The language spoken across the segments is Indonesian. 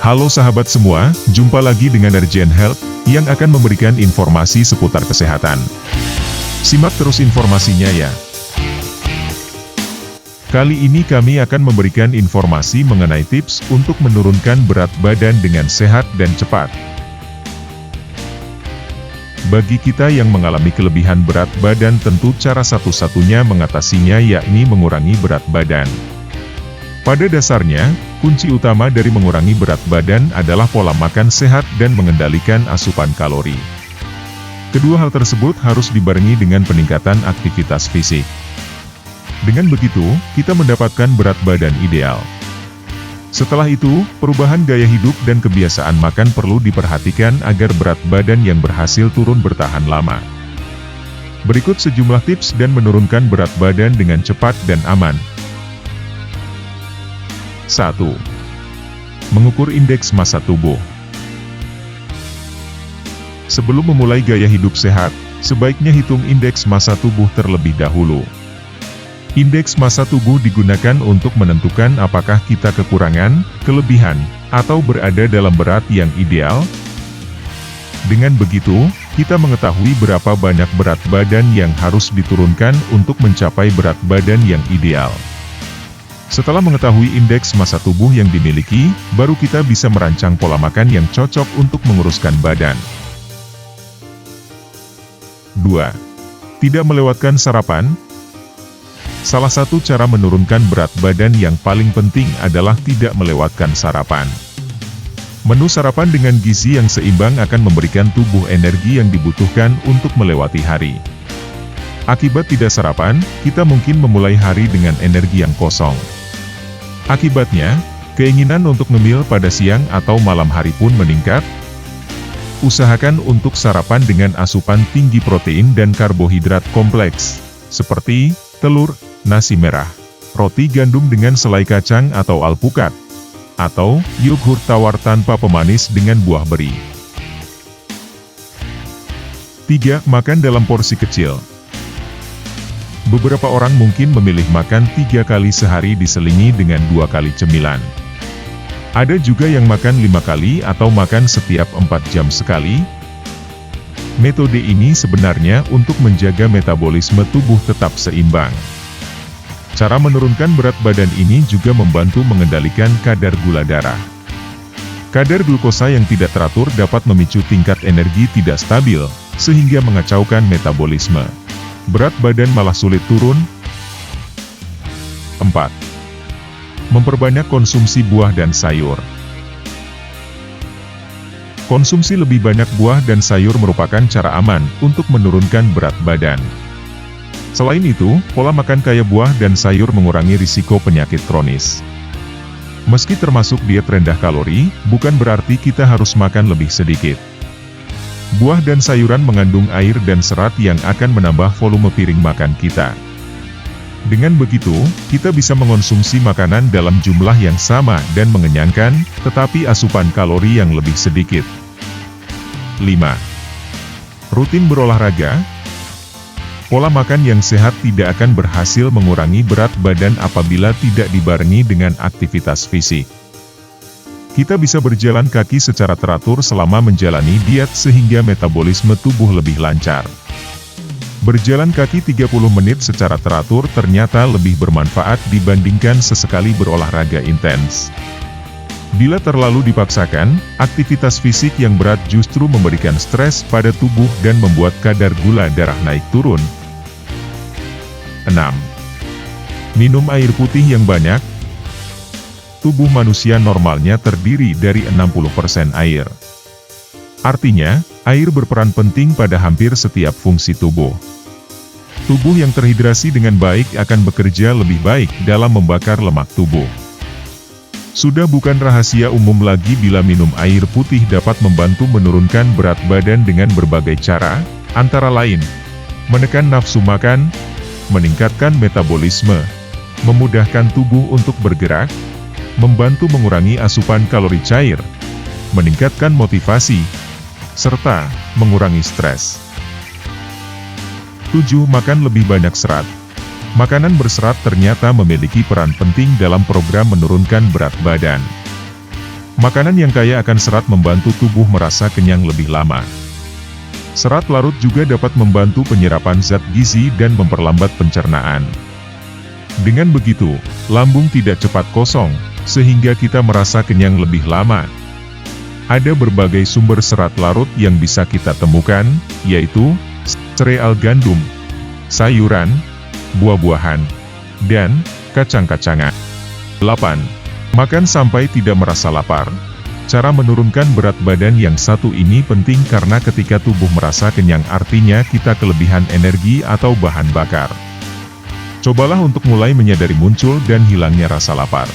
Halo sahabat semua, jumpa lagi dengan Arjen Health, yang akan memberikan informasi seputar kesehatan. Simak terus informasinya ya. Kali ini kami akan memberikan informasi mengenai tips untuk menurunkan berat badan dengan sehat dan cepat. Bagi kita yang mengalami kelebihan berat badan, tentu cara satu-satunya mengatasinya yakni mengurangi berat badan. Pada dasarnya, kunci utama dari mengurangi berat badan adalah pola makan sehat dan mengendalikan asupan kalori. Kedua hal tersebut harus dibarengi dengan peningkatan aktivitas fisik. Dengan begitu, kita mendapatkan berat badan ideal. Setelah itu, perubahan gaya hidup dan kebiasaan makan perlu diperhatikan agar berat badan yang berhasil turun bertahan lama. Berikut sejumlah tips dan menurunkan berat badan dengan cepat dan aman. 1. Mengukur indeks massa tubuh. Sebelum memulai gaya hidup sehat, sebaiknya hitung indeks massa tubuh terlebih dahulu. Indeks massa tubuh digunakan untuk menentukan apakah kita kekurangan, kelebihan, atau berada dalam berat yang ideal. Dengan begitu, kita mengetahui berapa banyak berat badan yang harus diturunkan untuk mencapai berat badan yang ideal. Setelah mengetahui indeks massa tubuh yang dimiliki, baru kita bisa merancang pola makan yang cocok untuk menguruskan badan. 2. Tidak melewatkan sarapan. Salah satu cara menurunkan berat badan yang paling penting adalah tidak melewatkan sarapan. Menu sarapan dengan gizi yang seimbang akan memberikan tubuh energi yang dibutuhkan untuk melewati hari. Akibat tidak sarapan, kita mungkin memulai hari dengan energi yang kosong. Akibatnya, keinginan untuk ngemil pada siang atau malam hari pun meningkat. Usahakan untuk sarapan dengan asupan tinggi protein dan karbohidrat kompleks, seperti telur, nasi merah, roti gandum dengan selai kacang atau alpukat, atau yogurt tawar tanpa pemanis dengan buah beri. 3. Makan dalam porsi kecil. Beberapa orang mungkin memilih makan 3 kali sehari diselingi dengan 2 kali cemilan. Ada juga yang makan 5 kali atau makan setiap 4 jam sekali. Metode ini sebenarnya untuk menjaga metabolisme tubuh tetap seimbang. Cara menurunkan berat badan ini juga membantu mengendalikan kadar gula darah. Kadar glukosa yang tidak teratur dapat memicu tingkat energi tidak stabil, sehingga mengacaukan metabolisme. Berat badan malah sulit turun. 4. Memperbanyak konsumsi buah dan sayur. Konsumsi lebih banyak buah dan sayur merupakan cara aman untuk menurunkan berat badan. Selain itu, pola makan kaya buah dan sayur mengurangi risiko penyakit kronis. Meski termasuk diet rendah kalori, bukan berarti kita harus makan lebih sedikit. Buah dan sayuran mengandung air dan serat yang akan menambah volume piring makan kita. Dengan begitu, kita bisa mengonsumsi makanan dalam jumlah yang sama dan mengenyangkan, tetapi asupan kalori yang lebih sedikit. 5. Rutin berolahraga. Pola makan yang sehat tidak akan berhasil mengurangi berat badan apabila tidak dibarengi dengan aktivitas fisik. Kita bisa berjalan kaki secara teratur selama menjalani diet sehingga metabolisme tubuh lebih lancar. Berjalan kaki 30 menit secara teratur ternyata lebih bermanfaat dibandingkan sesekali berolahraga intens. Bila terlalu dipaksakan, aktivitas fisik yang berat justru memberikan stres pada tubuh dan membuat kadar gula darah naik turun. 6. Minum air putih yang banyak. Tubuh manusia normalnya terdiri dari 60% air. Artinya, air berperan penting pada hampir setiap fungsi tubuh. Tubuh yang terhidrasi dengan baik akan bekerja lebih baik dalam membakar lemak tubuh. Sudah bukan rahasia umum lagi bila minum air putih dapat membantu menurunkan berat badan dengan berbagai cara, antara lain, menekan nafsu makan, meningkatkan metabolisme, memudahkan tubuh untuk bergerak, membantu mengurangi asupan kalori cair, meningkatkan motivasi, serta mengurangi stres. 7. Makan lebih banyak serat. Makanan berserat ternyata memiliki peran penting dalam program menurunkan berat badan. Makanan yang kaya akan serat membantu tubuh merasa kenyang lebih lama. Serat larut juga dapat membantu penyerapan zat gizi dan memperlambat pencernaan. Dengan begitu, lambung tidak cepat kosong, sehingga kita merasa kenyang lebih lama. Ada berbagai sumber serat larut yang bisa kita temukan, yaitu sereal gandum, sayuran, buah-buahan, dan kacang-kacangan. 8. Makan sampai tidak merasa lapar. Cara menurunkan berat badan yang satu ini penting karena ketika tubuh merasa kenyang artinya kita kelebihan energi atau bahan bakar. Cobalah untuk mulai menyadari muncul dan hilangnya rasa lapar.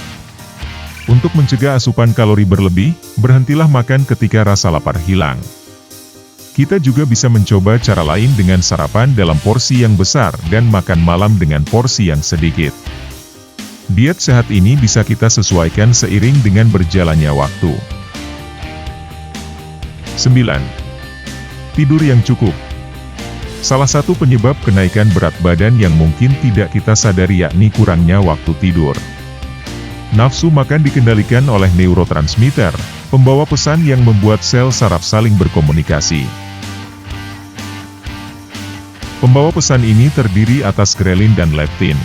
Untuk mencegah asupan kalori berlebih, berhentilah makan ketika rasa lapar hilang. Kita juga bisa mencoba cara lain dengan sarapan dalam porsi yang besar dan makan malam dengan porsi yang sedikit. Diet sehat ini bisa kita sesuaikan seiring dengan berjalannya waktu. 9. Tidur yang cukup. Salah satu penyebab kenaikan berat badan yang mungkin tidak kita sadari yakni kurangnya waktu tidur. Nafsu makan dikendalikan oleh neurotransmitter, pembawa pesan yang membuat sel saraf saling berkomunikasi. Pembawa pesan ini terdiri atas grelin dan leptin.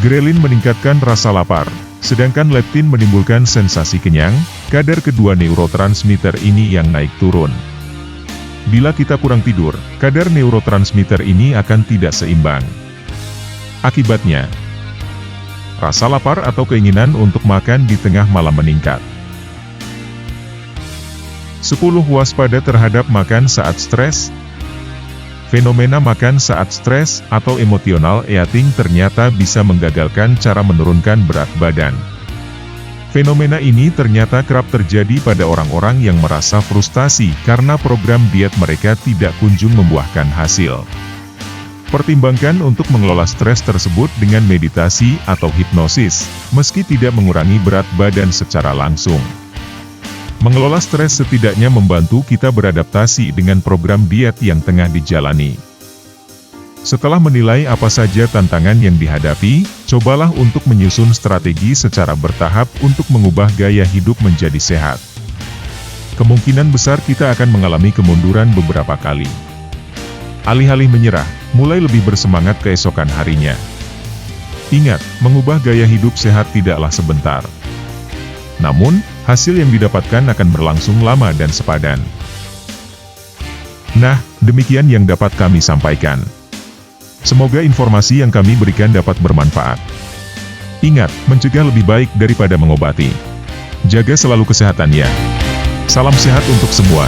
Grelin meningkatkan rasa lapar, sedangkan leptin menimbulkan sensasi kenyang. Kadar kedua neurotransmitter ini yang naik turun. Bila kita kurang tidur, kadar neurotransmitter ini akan tidak seimbang. Akibatnya, rasa lapar atau keinginan untuk makan di tengah malam meningkat. 10. Waspada terhadap makan saat stres. Fenomena makan saat stres atau emotional eating ternyata bisa menggagalkan cara menurunkan berat badan. Fenomena ini ternyata kerap terjadi pada orang-orang yang merasa frustasi karena program diet mereka tidak kunjung membuahkan hasil. Pertimbangkan untuk mengelola stres tersebut dengan meditasi atau hipnosis, meski tidak mengurangi berat badan secara langsung. Mengelola stres setidaknya membantu kita beradaptasi dengan program diet yang tengah dijalani. Setelah menilai apa saja tantangan yang dihadapi, cobalah untuk menyusun strategi secara bertahap untuk mengubah gaya hidup menjadi sehat. Kemungkinan besar kita akan mengalami kemunduran beberapa kali. Alih-alih menyerah, mulai lebih bersemangat keesokan harinya. Ingat, mengubah gaya hidup sehat tidaklah sebentar. Namun, hasil yang didapatkan akan berlangsung lama dan sepadan. Nah, demikian yang dapat kami sampaikan. Semoga informasi yang kami berikan dapat bermanfaat. Ingat, mencegah lebih baik daripada mengobati. Jaga selalu kesehatan ya. Salam sehat untuk semua.